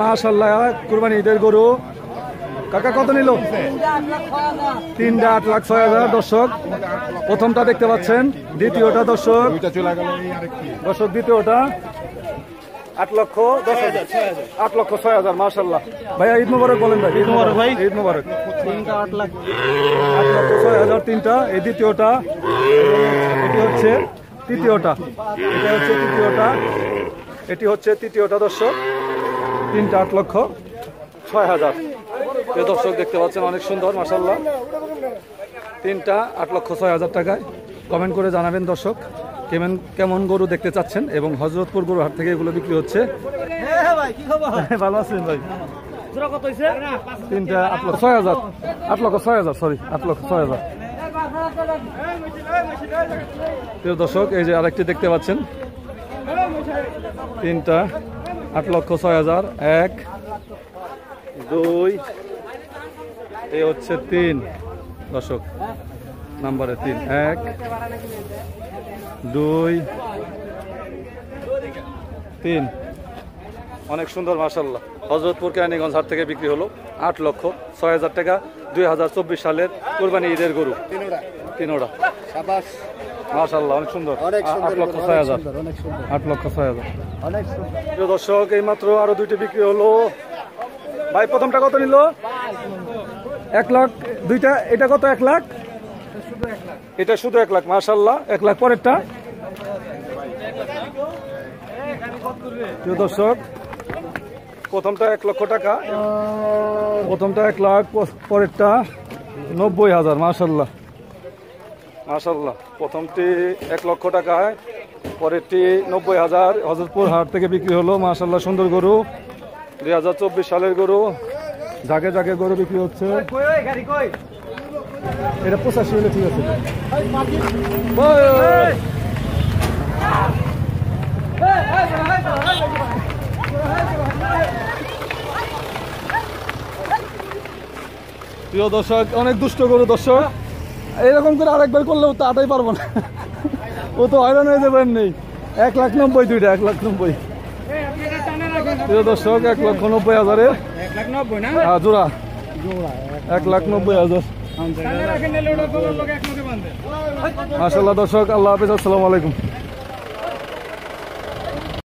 মাশাআল্লাহ কুরবানি ঈদের গরু কাকা কত নিল? 3,08,06,000 দর্শক। প্রথমটা দেখতে পাচ্ছেন, দ্বিতীয়টা দর্শক দ্বিতীয়টা 8,10,000 মাশাআল্লাহ। ভাইয়া ঈদ মোবারক বলেন ভাই। ঈদ মোবারক ভাই। ঈদ মোবারক। 8,06,000 তিনটা। এই দ্বিতীয়টা, এটি হচ্ছে তৃতীয়টা, এটি হচ্ছে তৃতীয়টা দর্শক। 3টা 8,06,000। দর্শক দেখতে পাচ্ছেন অনেক সুন্দর মাশাআল্লাহ। 3টা 8,06,000 টাকায়। কমেন্ট করে জানাবেন দর্শক কেমন গরু দেখতে চাচ্ছেন এবং হযরতপুর গরু হাট থেকে এগুলো বিক্রি হচ্ছে। ভালো আছেন ভাই? 3টা 8,06,000 8,06,000 সরি 8,06,000। প্রিয় দর্শক এই যে আরেকটি দেখতে পাচ্ছেন, 3টা 8,06,000। 1 2 এই হচ্ছে 3 দর্শক, নাম্বারে 3 1 2 3। অনেক সুন্দর মাশাআল্লাহ। হযরতপুর কেরানীগঞ্জ হাট থেকে বিক্রি হলো 8,06,000 টাকা। 2024 সালের কুরবানি ঈদের গরু তিনোটা। মাশাআল্লাহ অনেক সুন্দর। 8,06,000 8,06,000। প্রিয় দর্শক এই মাত্র আরো দুইটি বিক্রি হলো। ভাই প্রথমটা কত নিল? 1 লাখ। দুইটা এটা কত? 1 লাখ। এটা শুধু 1 লাখ মাশাআল্লাহ। 1 লাখ। পরেরটা প্রিয় দর্শক প্রথমটা 1 লক্ষ টাকা, প্রথমটা 1 লাখ, পরেরটা 90,000 মাশাআল্লাহ মাশাআল্লাহ। প্রথমটি 1 লক্ষ টাকায়, পরেরটি 90,000। হযরতপুর হাট থেকে বিক্রি হলো মাশাআল্লাহ। সুন্দর গরু, 2024 সালের গরু। জাগে জাগে গরু বিক্রি হচ্ছে। এটা 85 হলে ঠিক আছে। প্রিয় দর্শক অনেক দুষ্ট গরু দর্শক, এরকম করে আরেকবার করলেও তো আটাই পারবো না, ও তো হয়রান হয়ে যাবেন নেই। 1,90,000 দুইটা 1,90,000। প্রিয় দর্শক 1,90,000 জোড়া 1,90,000 মাশাআল্লাহ। দর্শক আল্লাহ হাফেজ, আসসালামু আলাইকুম।